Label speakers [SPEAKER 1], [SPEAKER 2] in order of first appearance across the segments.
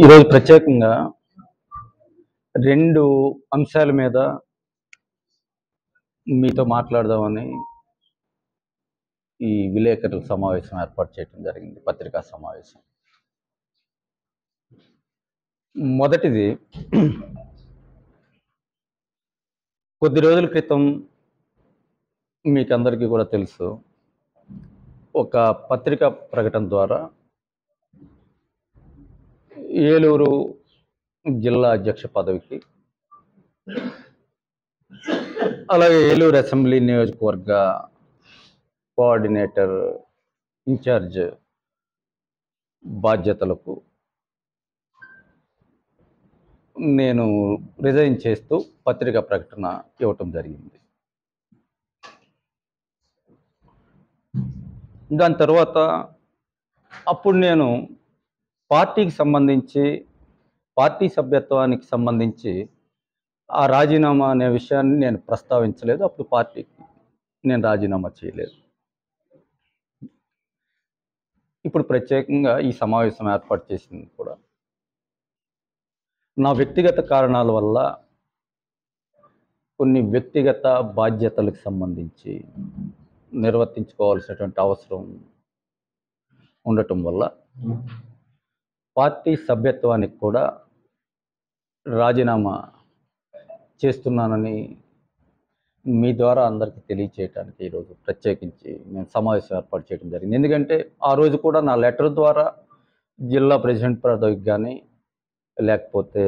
[SPEAKER 1] ఈరోజు ప్రత్యేకంగా 2 అంశాల మీద మీతో మాట్లాడదామని ఈ విలేకరుల సమావేశం ఏర్పాటు చేయడం జరిగింది. పత్రికా సమావేశం. మొదటిది, కొద్ది రోజుల క్రితం మీకందరికీ కూడా తెలుసు, ఒక పత్రికా ప్రకటన ద్వారా ఏలూరు జిల్లా అధ్యక్ష పదవికి, అలాగే ఏలూరు అసెంబ్లీ నియోజకవర్గ కోఆర్డినేటర్ ఇన్ఛార్జ్ బాధ్యతలకు నేను రిజైన్ చేస్తూ పత్రికా ప్రకటన ఇవ్వటం జరిగింది. దాని తర్వాత అప్పుడు నేను పార్టీకి సంబంధించి, పార్టీ సభ్యత్వానికి సంబంధించి ఆ రాజీనామా అనే విషయాన్ని నేను ప్రస్తావించలేదు. అప్పుడు పార్టీకి నేను రాజీనామా చేయలేదు. ఇప్పుడు ప్రత్యేకంగా ఈ సమావేశం ఏర్పాటు చేసింది కూడా నా వ్యక్తిగత కారణాల వల్ల, కొన్ని వ్యక్తిగత బాధ్యతలకు సంబంధించి నిర్వర్తించుకోవాల్సినటువంటి అవసరం ఉండటం వల్ల పార్టీ సభ్యత్వానికి కూడా రాజీనామా చేస్తున్నానని మీ ద్వారా అందరికీ తెలియచేయడానికి ఈరోజు ప్రత్యేకించి నేను సమావేశం ఏర్పాటు చేయడం జరిగింది. ఎందుకంటే ఆ రోజు కూడా నా లెటర్ ద్వారా జిల్లా ప్రెసిడెంట్ పదవికి కానీ, లేకపోతే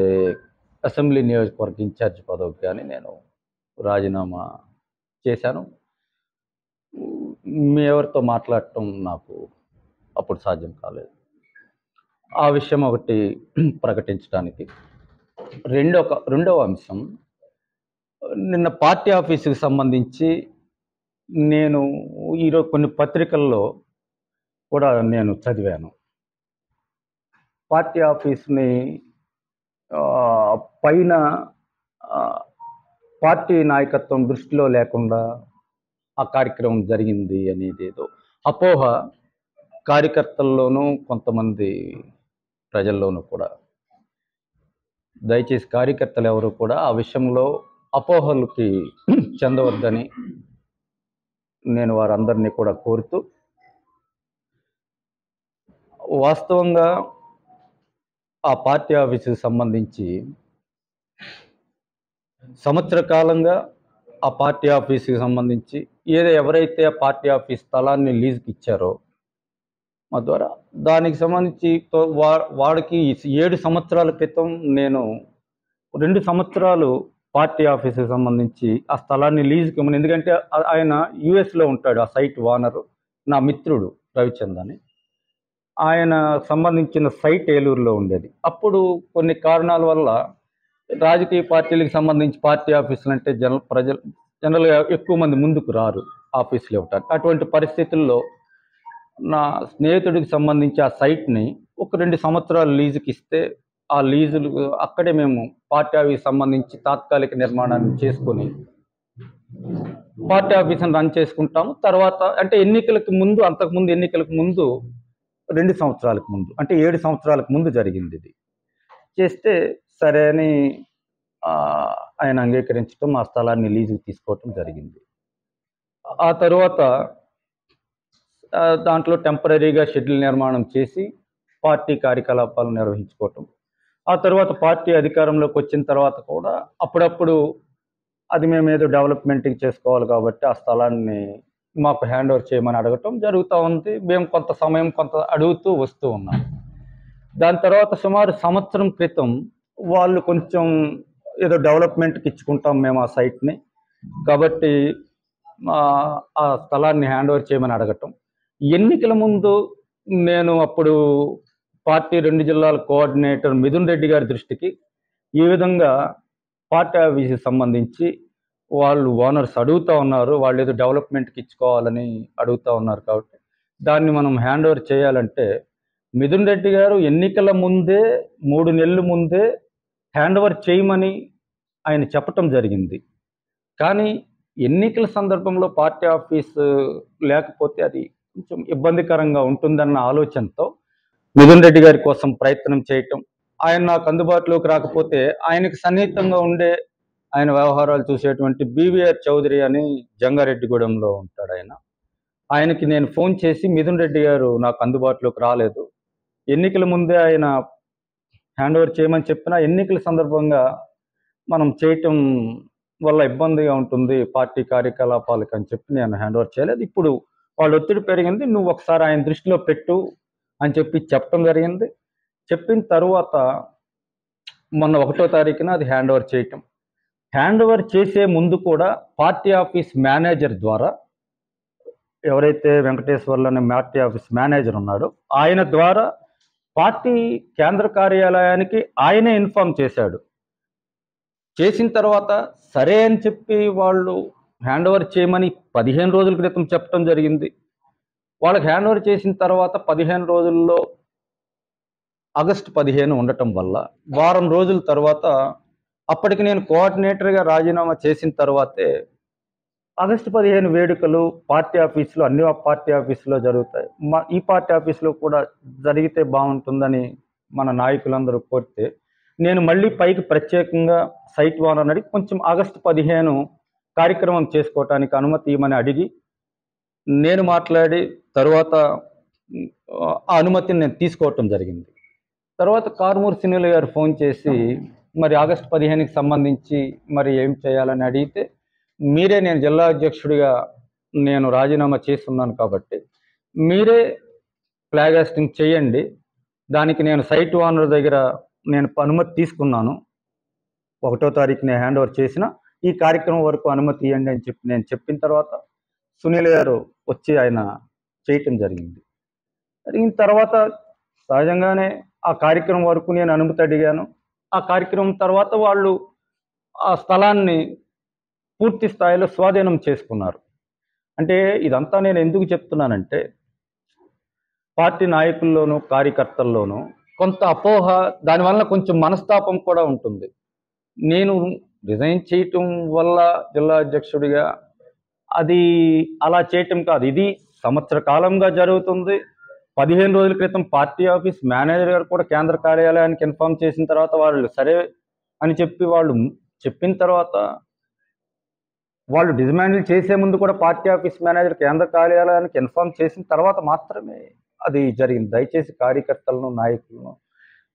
[SPEAKER 1] అసెంబ్లీ నియోజకవర్గ ఇన్ఛార్జ్ పదవికి కానీ నేను రాజీనామా చేశాను. మీ ఎవరితో మాట్లాడటం నాకు అప్పుడు సాధ్యం కాలేదు. ఆ విషయం ఒకటి ప్రకటించడానికి. రెండవ అంశం, నిన్న పార్టీ ఆఫీసుకి సంబంధించి నేను ఈరోజు కొన్ని పత్రికల్లో కూడా నేను చదివాను. పార్టీ ఆఫీస్ని పైన పార్టీ నాయకత్వం దృష్టిలో లేకుండా ఆ కార్యక్రమం జరిగింది అనేది ఏదో అపోహ కార్యకర్తల్లోనూ, కొంతమంది ప్రజల్లోనూ కూడా. దయచేసి కార్యకర్తలు ఎవరు కూడా ఆ విషయంలో అపోహలకి చెందవద్దని నేను వారందరినీ కూడా కోరుతూ, వాస్తవంగా ఆ పార్టీ ఆఫీసుకి సంబంధించి సంవత్సర కాలంగా ఆ పార్టీ ఆఫీసుకి సంబంధించి ఎవరైతే ఆ పార్టీ ఆఫీస్ స్థలాన్ని లీజుకి ఇచ్చారో మా ద్వారా, దానికి సంబంధించి వాడికి 7 సంవత్సరాల క్రితం నేను 2 సంవత్సరాలు పార్టీ ఆఫీస్కి సంబంధించి ఆ స్థలాన్ని లీజుకి ఇవ్వను. ఎందుకంటే ఆయన యుఎస్లో ఉంటాడు. ఆ సైట్ ఓనరు నా మిత్రుడు రవిచంద్ అని. ఆయన సంబంధించిన సైట్ ఏలూరులో ఉండేది. అప్పుడు కొన్ని కారణాల వల్ల రాజకీయ పార్టీలకు సంబంధించి పార్టీ ఆఫీసులు అంటే జనరల్గా ఎక్కువ మంది ముందుకు రారు ఆఫీసులు ఇవ్వటానికి. అటువంటి పరిస్థితుల్లో నా స్నేహితుడికి సంబంధించి ఆ సైట్ని ఒక 2 సంవత్సరాలు లీజుకి ఇస్తే, ఆ లీజులు అక్కడే మేము పార్టీ ఆఫీస్ సంబంధించి తాత్కాలిక నిర్మాణాన్ని చేసుకొని పార్టీ ఆఫీస్ని రన్ చేసుకుంటాము. తర్వాత అంటే ఎన్నికలకు ముందు, అంతకుముందు ఎన్నికలకు ముందు 2 సంవత్సరాలకు ముందు, అంటే 7 సంవత్సరాలకు ముందు జరిగింది ఇది. చేస్తే సరే అని ఆయన అంగీకరించడం, ఆ స్థలాన్ని లీజుకి తీసుకోవటం జరిగింది. ఆ తర్వాత దాంట్లో టెంపరీగా షెడ్యూల్ నిర్మాణం చేసి పార్టీ కార్యకలాపాలు నిర్వహించుకోవటం. ఆ తర్వాత పార్టీ అధికారంలోకి వచ్చిన తర్వాత కూడా అప్పుడప్పుడు అది మేము ఏదో డెవలప్మెంట్కి చేసుకోవాలి కాబట్టి ఆ స్థలాన్ని మాకు హ్యాండ్ ఓవర్ చేయమని అడగటం జరుగుతూ ఉంది. మేము కొంత సమయం అడుగుతూ వస్తూ ఉన్నాం. దాని తర్వాత సుమారు సంవత్సరం క్రితం వాళ్ళు కొంచెం ఏదో డెవలప్మెంట్కి ఇచ్చుకుంటాం మేము ఆ సైట్ని, కాబట్టి ఆ స్థలాన్ని హ్యాండ్ ఓవర్ చేయమని అడగటం. ఎన్నికల ముందు నేను అప్పుడు పార్టీ 2 జిల్లాల కోఆర్డినేటర్ మిథున్ రెడ్డి గారి దృష్టికి ఈ విధంగా పార్టీ ఆఫీస్కి సంబంధించి వాళ్ళు ఓనర్స్ అడుగుతూ ఉన్నారు, వాళ్ళు ఏదో డెవలప్మెంట్కి ఇచ్చుకోవాలని అడుగుతూ ఉన్నారు, కాబట్టి దాన్ని మనం హ్యాండ్ ఓవర్ చేయాలంటే మిథున్ రెడ్డి గారు ఎన్నికల ముందే 3 నెలల ముందే హ్యాండ్ ఓవర్ చేయమని ఆయన చెప్పటం జరిగింది. కానీ ఎన్నికల సందర్భంలో పార్టీ ఆఫీస్ లేకపోతే అది కొంచెం ఇబ్బందికరంగా ఉంటుందన్న ఆలోచనతో మిథున్ రెడ్డి గారి కోసం ప్రయత్నం చేయటం, ఆయన నాకు అందుబాటులోకి రాకపోతే ఆయనకి సన్నిహితంగా ఉండే ఆయన వ్యవహారాలు చూసేటువంటి బీవీఆర్ చౌదరి అని జంగారెడ్డిగూడెంలో ఉంటాడు ఆయన. ఆయనకి నేను ఫోన్ చేసి మిథున్ రెడ్డి గారు నాకు అందుబాటులోకి రాలేదు, ఎన్నికల ముందే ఆయన హ్యాండ్ ఓవర్ చేయమని చెప్పినా ఎన్నికల సందర్భంగా మనం చేయటం వల్ల ఇబ్బందిగా ఉంటుంది పార్టీ కార్యకలాపాలకు అని చెప్పి నేను హ్యాండ్ ఓవర్ చేయలేదు. ఇప్పుడు వాళ్ళ ఒత్తిడి పెరిగింది, నువ్వు ఒకసారి ఆయన దృష్టిలో పెట్టు అని చెప్పి చెప్పడం జరిగింది. చెప్పిన తర్వాత మొన్న 1వ తారీఖున అది హ్యాండ్ ఓవర్ చేయటం. హ్యాండ్ ఓవర్ చేసే ముందు కూడా పార్టీ ఆఫీస్ మేనేజర్ ద్వారా, ఎవరైతే వెంకటేశ్వర్లు అనే పార్టీ ఆఫీస్ మేనేజర్ ఉన్నాడో ఆయన ద్వారా పార్టీ కేంద్ర కార్యాలయానికి ఆయనే ఇన్ఫార్మ్ చేశాడు. చేసిన తర్వాత సరే అని చెప్పి వాళ్ళు హ్యాండ్ ఓవర్ చేయమని 15 రోజుల క్రితం చెప్పడం జరిగింది. వాళ్ళకి హ్యాండ్ ఓవర్ చేసిన తర్వాత 15 రోజుల్లో ఆగస్టు 15 ఉండటం వల్ల వారం రోజుల తర్వాత, అప్పటికి నేను కోఆర్డినేటర్గా రాజీనామా చేసిన తర్వాతే ఆగస్టు 15 వేడుకలు పార్టీ ఆఫీసులో, అన్ని పార్టీ ఆఫీసులో జరుగుతాయి. ఈ పార్టీ ఆఫీసులో కూడా జరిగితే బాగుంటుందని మన నాయకులందరూ కోరితే, నేను మళ్ళీ పైకి ప్రత్యేకంగా సైట్ ఓనర్ అడిగి కొంచెం ఆగస్టు 15 కార్యక్రమం చేసుకోవటానికి అనుమతి ఇవ్వమని అడిగి నేను మాట్లాడి తర్వాత ఆ అనుమతిని నేను తీసుకోవటం జరిగింది. తర్వాత కారుమూరి సునీల్ గారు ఫోన్ చేసి మరి ఆగస్టు 15కి సంబంధించి మరి ఏం చేయాలని అడిగితే, మీరే, నేను జిల్లా అధ్యక్షుడిగా నేను రాజీనామా చేస్తున్నాను కాబట్టి మీరే ఫ్లాగ్ హాస్టింగ్ చేయండి, దానికి నేను సైట్ ఓనర్ దగ్గర నేను అనుమతి తీసుకున్నాను, 1వ తారీఖునే హ్యాండ్ ఓవర్ చేసిన, ఈ కార్యక్రమం వరకు అనుమతి ఇవ్వండి అని చెప్పి నేను చెప్పిన తర్వాత సునీల్ గారు వచ్చి ఆయన చేయటం జరిగింది. జరిగిన తర్వాత సహజంగానే ఆ కార్యక్రమం వరకు నేను అనుమతి అడిగాను. ఆ కార్యక్రమం తర్వాత వాళ్ళు ఆ స్థలాన్ని పూర్తి స్థాయిలో స్వాధీనం చేసుకున్నారు. అంటే ఇదంతా నేను ఎందుకు చెప్తున్నానంటే, పార్టీ నాయకుల్లోనూ కార్యకర్తల్లోనూ కొంత అపోహ, దానివల్ల కొంచెం మనస్తాపం కూడా ఉంటుంది. నేను రిజైన్ చేయటం వల్ల జిల్లా అధ్యక్షుడిగా అది అలా చేయటం కాదు, ఇది సంవత్సర కాలంగా జరుగుతుంది. 15 రోజుల క్రితం పార్టీ ఆఫీస్ మేనేజర్ గారు కూడా కేంద్ర కార్యాలయానికి ఇన్ఫార్మ్ చేసిన తర్వాత వాళ్ళు సరే అని చెప్పి వాళ్ళు చెప్పిన తర్వాత, వాళ్ళు డిమాండ్లు చేసే ముందు కూడా పార్టీ ఆఫీస్ మేనేజర్ కేంద్ర కార్యాలయానికి ఇన్ఫార్మ్ చేసిన తర్వాత మాత్రమే అది జరిగింది. దయచేసి కార్యకర్తలను, నాయకులను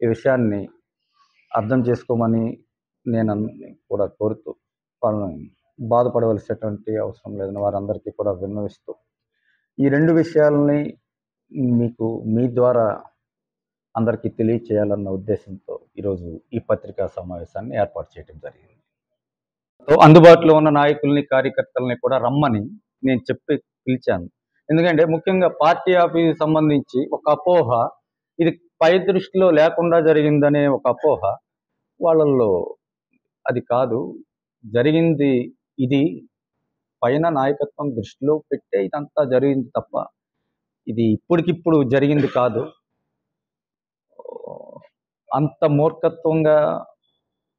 [SPEAKER 1] ఈ విషయాన్ని అర్థం చేసుకోమని నేను కూడా కోరుతూ, వాళ్ళని బాధపడవలసినటువంటి అవసరం లేదని వారందరికీ కూడా విన్నవిస్తూ, ఈ 2 విషయాలని మీకు మీ ద్వారా అందరికీ తెలియచేయాలన్న ఉద్దేశంతో ఈరోజు ఈ పత్రికా సమావేశాన్ని ఏర్పాటు చేయడం జరిగింది. అందుబాటులో ఉన్న నాయకుల్ని, కార్యకర్తల్ని కూడా రమ్మని నేను చెప్పి పిలిచాను. ఎందుకంటే ముఖ్యంగా పార్టీ ఆఫీస్కి సంబంధించి ఒక అపోహ, ఇది పై దృష్టిలో లేకుండా జరిగిందనే ఒక అపోహ వాళ్ళల్లో, అది కాదు, జరిగింది ఇది పైన నాయకత్వం దృష్టిలో పెట్టే ఇదంతా జరిగింది తప్ప ఇది ఇప్పటికిప్పుడు జరిగింది కాదు. అంత మూర్ఖత్వంగా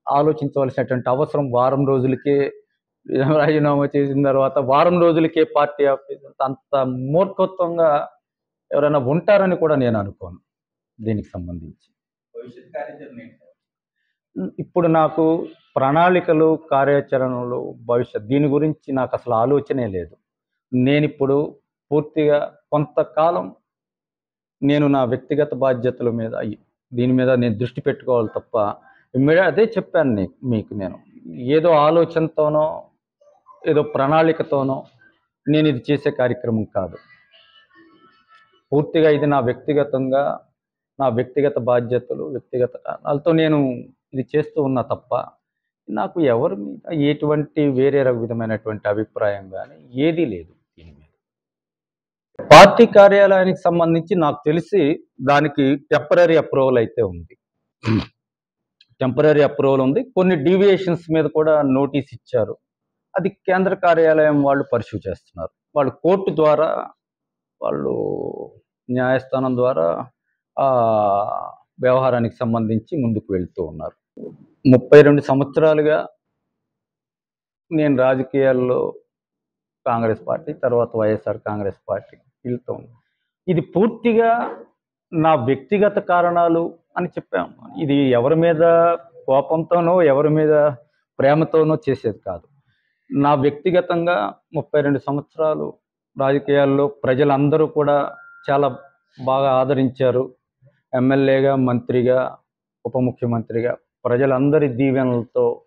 [SPEAKER 1] ఆలోచించవలసినటువంటి అవసరం వారం రోజులకే రాజీనామా చేసిన తర్వాత వారం రోజులకే పార్టీ ఆఫీస్, అంత మూర్ఖత్వంగా ఎవరైనా ఉంటారని కూడా నేను అనుకోను. దీనికి సంబంధించి ఇప్పుడు నాకు ప్రణాళికలు, కార్యాచరణలు, భవిష్యత్, దీని గురించి నాకు అసలు ఆలోచనే లేదు. నేను ఇప్పుడు పూర్తిగా కొంతకాలం నేను నా వ్యక్తిగత బాధ్యతల మీద, దీని మీద నేను దృష్టి పెట్టుకోవాలి తప్ప, అదే చెప్పాను మీకు, నేను ఏదో ఆలోచనతోనో ఏదో ప్రణాళికతోనో నేను ఇది చేసే కార్యక్రమం కాదు. పూర్తిగా ఇది నా వ్యక్తిగతంగా, నా వ్యక్తిగత బాధ్యతలు, వ్యక్తిగత కారణాలతో నేను ఇది చేస్తూ ఉన్నా తప్ప నాకు ఎవరి మీద ఎటువంటి వేరే విధమైనటువంటి అభిప్రాయం కానీ ఏదీ లేదు. దీని మీద పార్టీ కార్యాలయానికి సంబంధించి నాకు తెలిసి దానికి టెంపరరీ అప్రూవల్ అయితే ఉంది, టెంపరరీ అప్రూవల్ ఉంది. కొన్ని డీవియేషన్స్ మీద కూడా నోటీస్ ఇచ్చారు. అది కేంద్ర కార్యాలయం వాళ్ళు పర్సూ చేస్తున్నారు. వాళ్ళు కోర్టు ద్వారా, వాళ్ళు న్యాయస్థానం ద్వారా ఆ వ్యవహారానికి సంబంధించి ముందుకు వెళ్తూ ఉన్నారు. 32 సంవత్సరాలుగా నేను రాజకీయాల్లో కాంగ్రెస్ పార్టీ, తర్వాత వైఎస్ఆర్ కాంగ్రెస్ పార్టీ వెళ్తూ ఉంది. ఇది పూర్తిగా నా వ్యక్తిగత కారణాలు అని చెప్పాము. ఇది ఎవరి మీద కోపంతోనో, ఎవరి మీద ప్రేమతోనో చేసేది కాదు. నా వ్యక్తిగతంగా 32 సంవత్సరాలు రాజకీయాల్లో ప్రజలందరూ కూడా చాలా బాగా ఆదరించారు. ఎమ్మెల్యేగా, మంత్రిగా, ఉప ముఖ్యమంత్రిగా ప్రజలందరి దీవెనలతో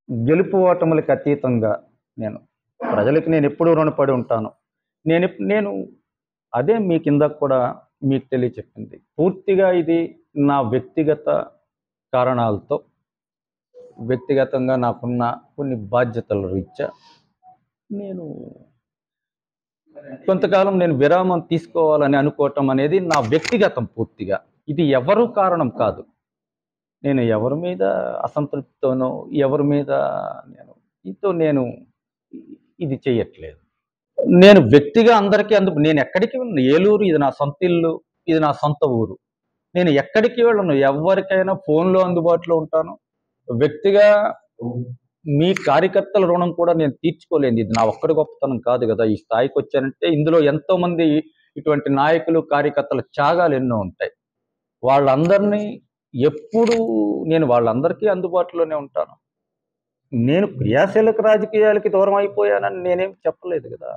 [SPEAKER 1] గెలుపు ఓటములకు అతీతంగా ప్రజలకి నేను ఎప్పుడూ రుణపడి ఉంటాను. నేను అదే మీ కింద కూడా మీకు తెలియచెప్పింది. పూర్తిగా ఇది నా వ్యక్తిగత కారణాలతో, వ్యక్తిగతంగా నాకున్న కొన్ని బాధ్యతల రీత్యా నేను కొంతకాలం విరామం తీసుకోవాలని అనుకోవటం అనేది నా వ్యక్తిగతం పూర్తిగా. ఇది ఎవరు కారణం కాదు. నేను ఎవరి మీద అసంతృప్తితోనో, ఎవరి మీద నేను ఇది చేయట్లేదు. నేను వ్యక్తిగా అందరికీ నేను ఎక్కడికి వెళ్ళను. ఏలూరు ఇది నా సొంత ఇల్లు, ఇది నా సొంత ఊరు. నేను ఎక్కడికి వెళ్ళను. ఎవరికైనా ఫోన్లో అందుబాటులో ఉంటాను. వ్యక్తిగా మీ కార్యకర్తల రుణం కూడా నేను తీర్చుకోలేను. ఇది నా ఒక్కడి గొప్పతనం కాదు కదా. ఈ స్థాయికి వచ్చానంటే ఇందులో ఎంతో మంది ఇటువంటి నాయకులు, కార్యకర్తల త్యాగాలు ఎన్నో ఉంటాయి. వాళ్ళందరినీ ఎప్పుడు వాళ్ళందరికీ అందుబాటులోనే ఉంటాను. నేను క్రియాశీలక రాజకీయాలకి దూరం అయిపోయానని నేనేం చెప్పలేదు కదా.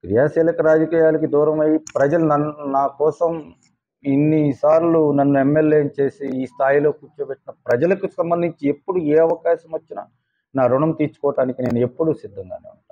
[SPEAKER 1] క్రియాశీలక రాజకీయాలకి దూరం అయ్యి ప్రజలు నా కోసం ఇన్నిసార్లు నన్ను ఎమ్మెల్యే చేసి ఈ స్థాయిలో కూర్చోబెట్టిన ప్రజలకు సంబంధించి ఎప్పుడు ఏ అవకాశం వచ్చినా నా రుణం తీర్చుకోవటానికి నేను ఎప్పుడూ సిద్ధంగానే ఉంటాను.